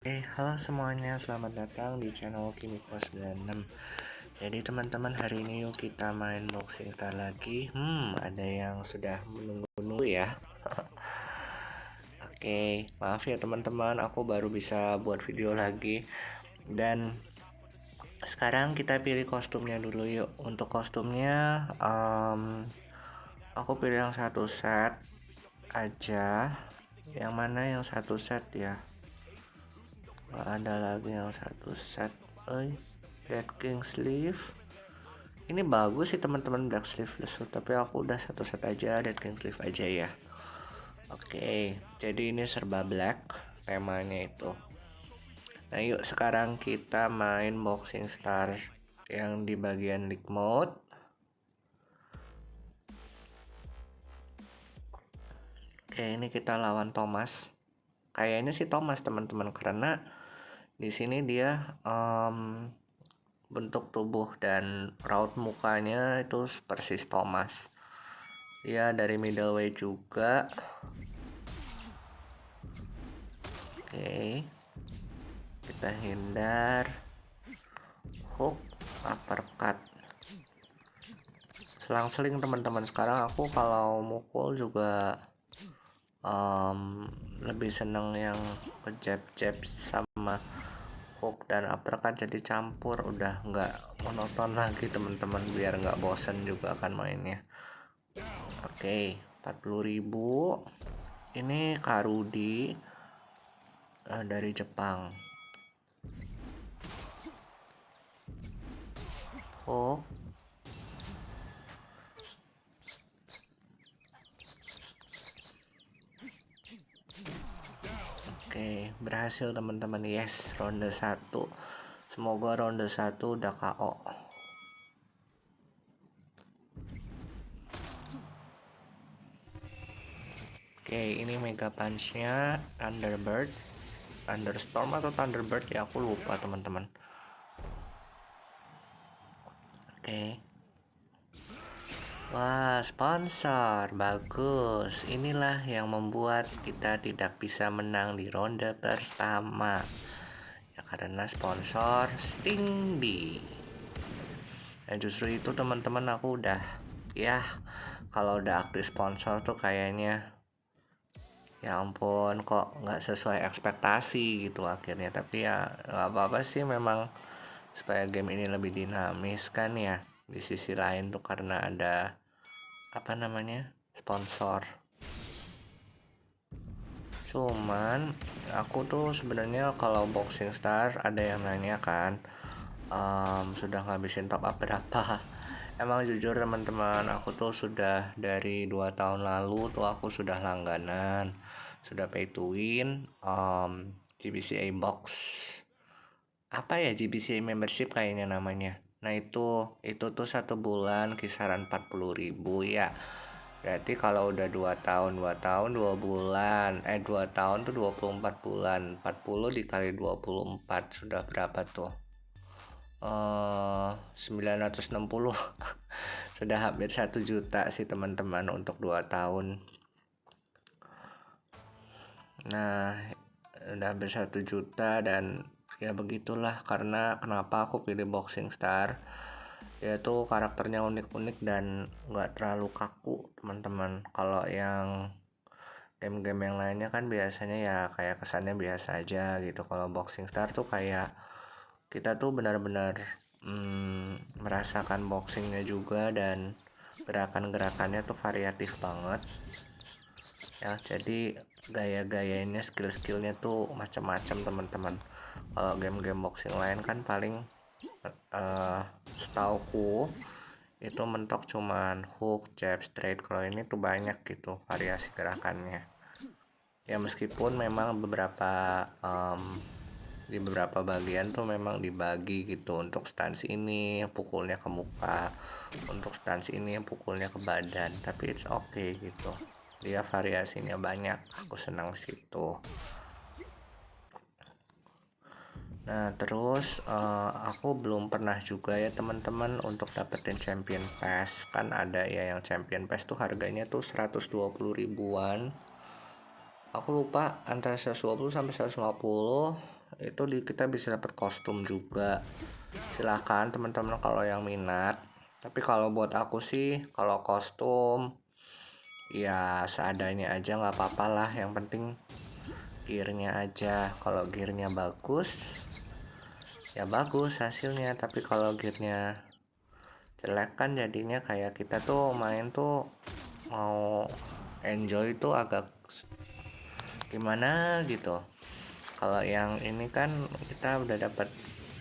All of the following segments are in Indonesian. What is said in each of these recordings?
Halo semuanya, selamat datang di channel Kimiko 96. Jadi teman-teman, hari ini yuk kita main Boxing Star lagi. Ada yang sudah menunggu-nunggu ya. Oke, maaf ya teman-teman, aku baru bisa buat video lagi. Dan sekarang kita pilih kostumnya dulu yuk. Untuk kostumnya, aku pilih yang satu set aja. Yang mana yang satu set ya? Nggak ada lagi yang satu set. Dead King Sleeve ini bagus sih teman-teman, Black Sleeveless, tapi aku udah satu set aja, Dead King Sleeve aja ya. Oke, jadi ini serba black temanya itu. Nah yuk sekarang kita main Boxing Star yang di bagian League Mode. Oke, ini kita lawan Thomas. Kayaknya sih Thomas teman-teman, karena di sini dia bentuk tubuh dan raut mukanya itu persis Thomas. Ya, dari middleweight juga. Oke, kita hindar hook, uppercut, selang-seling teman-teman. Sekarang aku kalau mukul juga lebih seneng yang ke jab sama hook dan uppercut, jadi campur, udah nggak monoton lagi teman-teman, biar nggak bosen juga kan mainnya. Oke, 40.000. Ini Karudi dari Jepang. Hook, oke, berhasil teman-teman. Yes, ronde 1. Semoga ronde 1 udah KO. Oke, ini Mega Punch-nya Thunderbird, Thunderstorm atau Thunderbird ya, aku lupa teman-teman. Oke. Wah, sponsor. Bagus. Inilah yang membuat kita tidak bisa menang di ronde pertama. Ya, karena sponsor Stingby. Dan justru itu teman-teman, aku udah, ya, kalau udah aktif sponsor tuh kayaknya, ya ampun, kok nggak sesuai ekspektasi gitu akhirnya. Tapi ya nggak apa-apa sih, memang supaya game ini lebih dinamis kan ya. Di sisi lain tuh karena ada sponsor. Cuman aku tuh sebenarnya kalau Boxing Star ada yang nanya kan, sudah ngabisin top up berapa. Emang jujur teman-teman, aku tuh sudah dari 2 tahun lalu tuh aku sudah langganan, sudah pay to win GBCA box. Apa ya, GBCA membership kayaknya namanya. Nah itu tuh 1 bulan kisaran 40.000 ya. Berarti kalau udah 2 tahun 2 bulan 2 tahun tuh 24 bulan. 40 dikali 24 sudah berapa tuh? 960. Sudah hampir 1 juta sih teman-teman untuk 2 tahun. Nah, udah hampir 1 juta, dan ya begitulah. Karena kenapa aku pilih Boxing Star, yaitu karakternya unik-unik dan nggak terlalu kaku teman-teman. Kalau yang game-game yang lainnya kan biasanya ya kayak kesannya biasa aja gitu. Kalau Boxing Star tuh kayak kita tuh benar-benar merasakan boxingnya juga, dan gerakan-gerakannya tuh variatif banget ya. Jadi gaya-gayanya, skill-skillnya tuh macam-macam teman-teman. Kalau game-game boxing lain kan paling setauku itu mentok cuman hook, jab, straight. Kalau ini tuh banyak gitu variasi gerakannya ya, meskipun memang di beberapa bagian tuh memang dibagi gitu. Untuk stance ini pukulnya ke muka, untuk stance ini pukulnya ke badan, tapi it's okay gitu, dia variasinya banyak, aku senang situ. Nah terus aku belum pernah juga ya teman-teman untuk dapetin Champion Pass. Kan ada ya yang Champion Pass tuh harganya tuh 120 ribuan. Aku lupa antara 120 sampai 150. itu kita bisa dapat kostum juga. Silahkan teman-teman kalau yang minat. Tapi kalau buat aku sih, kalau kostum ya seadanya aja nggak apa-apa lah. Yang penting gearnya aja. Kalau gearnya bagus, ya bagus hasilnya. Tapi kalau gearnya jelek kan jadinya kayak kita tuh main tuh mau enjoy tuh agak gimana gitu. Kalau yang ini kan kita udah dapat,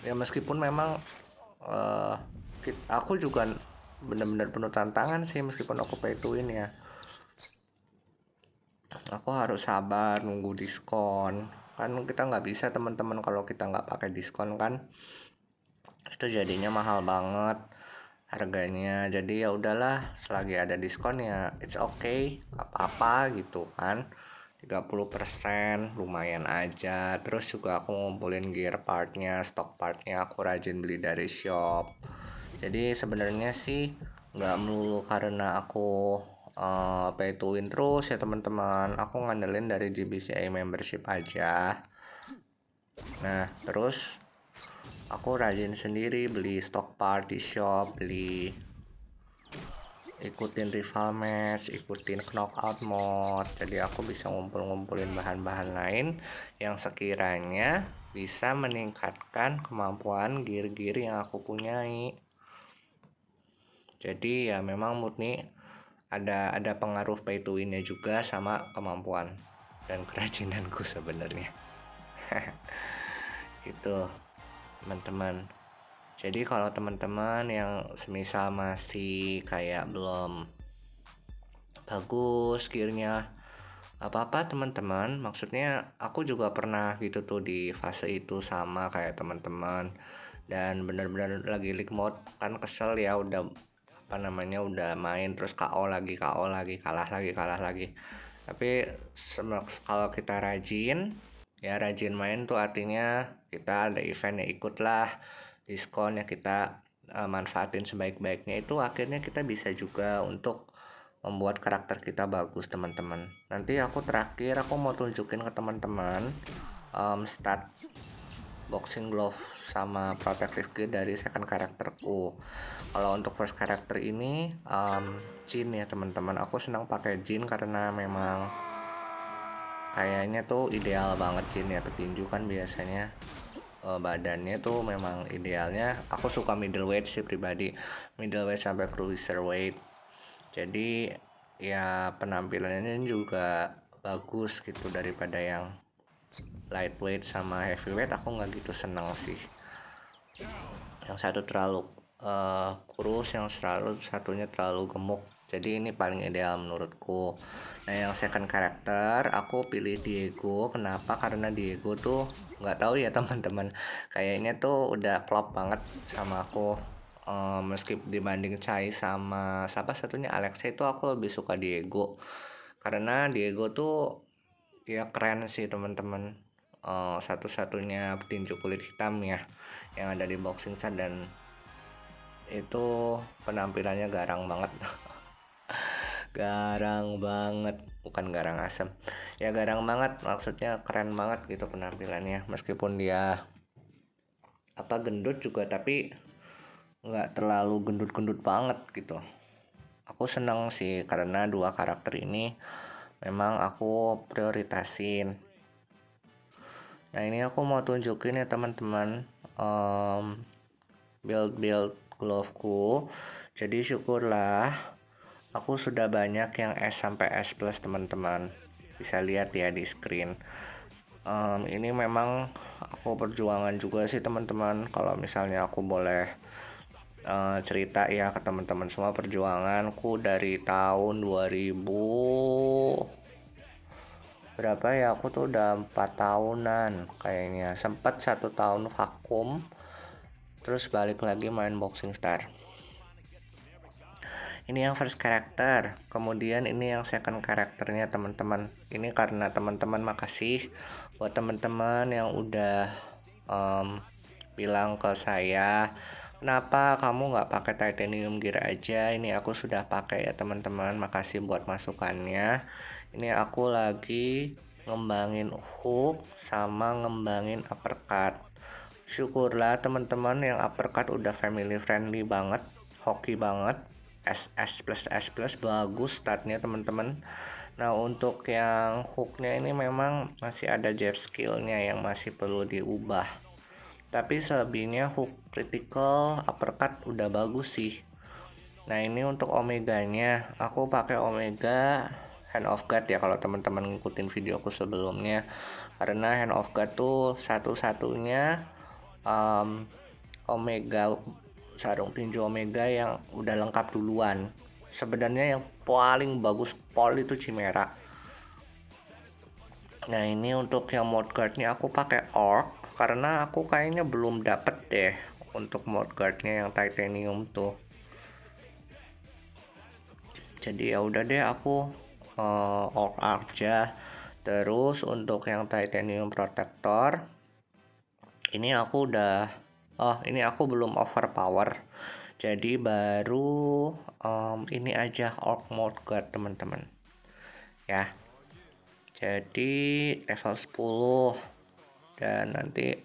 ya meskipun memang eh, aku juga bener-bener penuh tantangan sih meskipun aku pay to win ya. Aku harus sabar nunggu diskon. Kan kita nggak bisa teman-teman kalau kita nggak pakai diskon kan. Itu jadinya mahal banget harganya. Jadi ya udahlah, selagi ada diskon ya it's okay, nggak apa-apa gitu kan. 30% lumayan aja. Terus juga aku ngumpulin gear partnya, stock partnya aku rajin beli dari shop. Jadi sebenarnya sih nggak melulu karena aku pay to win terus ya teman-teman. Aku ngandelin dari GBCA membership aja. Nah terus aku rajin sendiri beli stock part di shop, ikutin rival match, ikutin knockout mode. Jadi aku bisa ngumpulin bahan-bahan lain yang sekiranya bisa meningkatkan kemampuan gear-gear yang aku punyai. Jadi ya memang murni ada pengaruh pay to win-nya juga sama kemampuan dan kerajinanku sebenarnya. Itu teman-teman. Jadi kalau teman-teman yang semisal masih kayak belum bagus gearnya, apa-apa teman-teman, maksudnya aku juga pernah gitu tuh di fase itu sama kayak teman-teman, dan benar-benar lagi league mode kan kesel ya, udah apa namanya udah main terus KO lagi kalah lagi. Tapi kalau kita rajin ya rajin main tuh artinya kita ada event ya ikutlah, diskon ya kita manfaatin sebaik-baiknya, itu akhirnya kita bisa juga untuk membuat karakter kita bagus teman-teman. Nanti aku mau tunjukin ke teman-teman stat boxing glove sama protective gear dari second karakterku. Kalau untuk first karakter ini Jin ya teman-teman. Aku senang pakai Jin karena memang kayaknya tuh ideal banget Jin ya, petinju kan biasanya badannya tuh memang idealnya. Aku suka middleweight sih pribadi, middleweight sampai cruiserweight. Jadi ya penampilannya juga bagus gitu daripada yang lightweight sama heavyweight. Aku nggak gitu seneng sih, yang satu terlalu kurus, yang satunya terlalu gemuk. Jadi ini paling ideal menurutku. Nah yang second karakter aku pilih Diego. Kenapa? Karena Diego tuh nggak tahu ya teman-teman, kayaknya tuh udah klop banget sama aku. Meski dibanding Chai sama siapa satunya Alexa, itu aku lebih suka Diego karena Diego tuh dia keren sih teman-teman. Satu-satunya petinju kulit hitam ya yang ada di boxing star, dan itu penampilannya garang banget. Garang banget, bukan garang asem ya, garang banget maksudnya, keren banget gitu penampilannya. Meskipun dia gendut juga, tapi nggak terlalu gendut-gendut banget gitu. Aku seneng sih karena dua karakter ini memang aku prioritasin. Nah ini aku mau tunjukin ya teman-teman build gloveku. Jadi syukurlah aku sudah banyak yang S sampai S plus teman-teman. Bisa lihat ya di screen. Ini memang aku perjuangan juga sih teman-teman. Kalau misalnya aku boleh cerita ya ke teman-teman semua, perjuanganku dari tahun 2000 berapa ya, aku tuh udah 4 tahunan kayaknya. Sempat 1 tahun vakum, terus balik lagi main boxing star. Ini yang first karakter, kemudian ini yang second karakternya teman-teman. Ini karena teman-teman, makasih buat teman-teman yang udah bilang ke saya, kenapa kamu nggak pakai titanium gear aja. Ini aku sudah pakai ya teman-teman, makasih buat masukannya. Ini aku lagi ngembangin hook sama ngembangin uppercut. Syukurlah teman-teman yang uppercut udah family friendly banget, hoki banget. SS plus S plus bagus statnya teman-teman. Nah untuk yang hooknya ini memang masih ada jab skillnya yang masih perlu diubah. Tapi selebihnya hook critical uppercut udah bagus sih. Nah ini untuk omeganya, aku pakai omega hand of God ya kalau teman-teman ngikutin videoku sebelumnya. Karena hand of God tuh satu-satunya omega sarung tinju omega yang udah lengkap duluan. Sebenarnya yang paling bagus pol itu Chimera. Nah ini untuk yang mode guardnya aku pakai orc karena aku kayaknya belum dapet deh untuk mode guardnya yang titanium tuh. Jadi ya udah deh aku orc aja. Terus untuk yang titanium protector ini aku udah ini aku belum overpower. Jadi baru ini aja orc mode guard teman-teman. Ya. Jadi level 10 dan nanti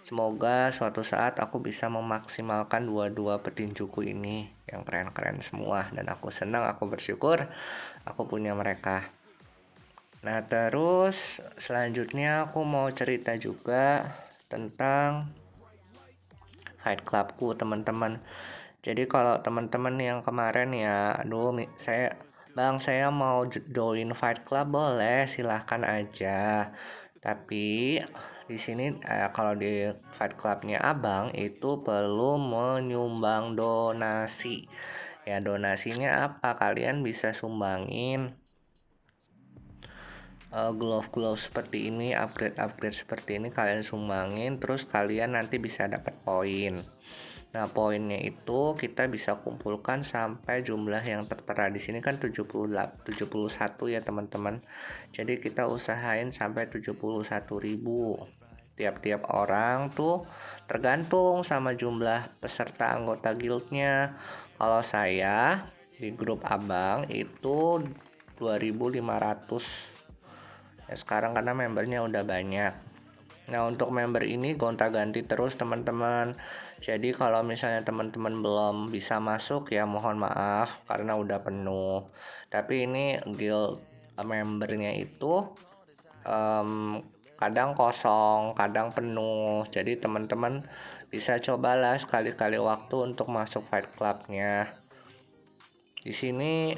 semoga suatu saat aku bisa memaksimalkan dua-dua petinjuku ini yang keren-keren semua dan aku senang, aku bersyukur aku punya mereka. Nah terus selanjutnya aku mau cerita juga tentang Fight Clubku teman-teman. Jadi kalau teman-teman yang kemarin ya, aduh saya mau join Fight Club boleh silahkan aja. Tapi di sini kalau di Fight Clubnya Abang itu perlu menyumbang donasi. Ya donasinya apa? Kalian bisa sumbangin glove seperti ini, upgrade seperti ini kalian sumbangin, terus kalian nanti bisa dapat poin. Nah, poinnya itu kita bisa kumpulkan sampai jumlah yang tertera di sini kan 71 ya, teman-teman. Jadi kita usahain sampai 71.000. Tiap-tiap orang tuh tergantung sama jumlah peserta anggota guildnya. Kalau saya di grup Abang itu 2.500. Ya, sekarang karena membernya udah banyak. Nah untuk member ini gonta-ganti terus teman-teman. Jadi kalau misalnya teman-teman belum bisa masuk ya mohon maaf karena udah penuh. Tapi ini guild membernya itu kadang kosong, kadang penuh. Jadi teman-teman bisa cobalah sekali-kali waktu untuk masuk fight clubnya. Di sini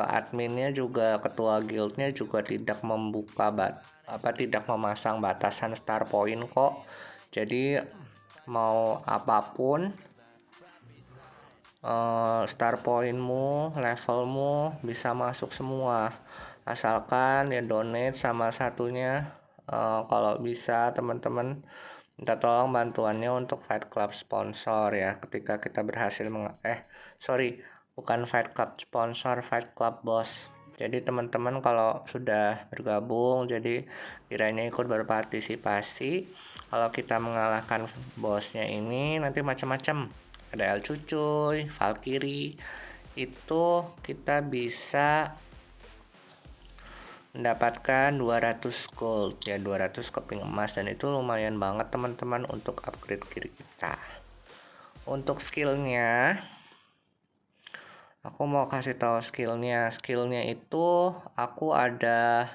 adminnya juga ketua guildnya juga tidak tidak memasang batasan star point kok. Jadi mau apapun star pointmu, levelmu bisa masuk semua. Asalkan ya donate sama satunya. Kalau bisa teman-teman minta tolong bantuannya untuk Fight Club sponsor ya. Ketika kita berhasil bukan Fight Club sponsor, Fight Club boss. Jadi teman-teman kalau sudah bergabung jadi kiranya ikut berpartisipasi. Kalau kita mengalahkan bosnya ini nanti macam-macam. Ada El Cucuy, Valkyrie. Itu kita bisa mendapatkan 200 gold ya, 200 keping emas, dan itu lumayan banget teman-teman untuk upgrade kiri kita. Untuk skillnya aku mau kasih tahu skillnya itu aku ada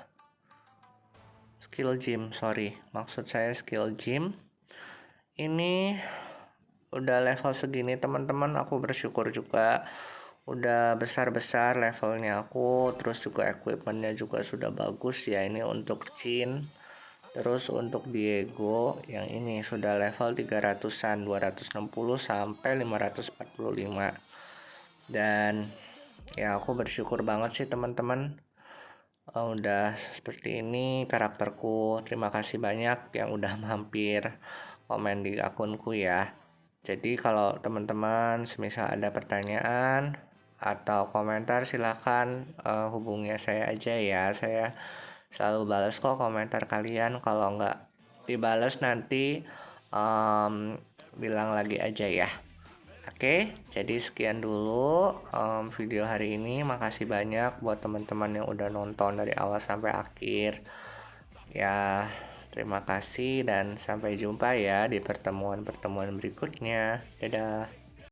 skill gym, maksud saya skill gym ini udah level segini teman-teman. Aku bersyukur juga udah besar-besar levelnya aku, terus juga equipmentnya juga sudah bagus ya. Ini untuk Chin, terus untuk Diego yang ini sudah level 300-an, 260 sampai 545. Dan ya aku bersyukur banget sih teman-teman udah seperti ini karakterku. Terima kasih banyak yang udah mampir komen di akunku ya. Jadi kalau teman-teman semisal ada pertanyaan atau komentar silahkan hubungi saya aja ya. Saya selalu balas kok komentar kalian. Kalau nggak dibalas nanti bilang lagi aja ya. Oke, jadi sekian dulu video hari ini. Makasih banyak buat teman-teman yang udah nonton dari awal sampai akhir. Ya, terima kasih dan sampai jumpa ya di pertemuan-pertemuan berikutnya. Dadah.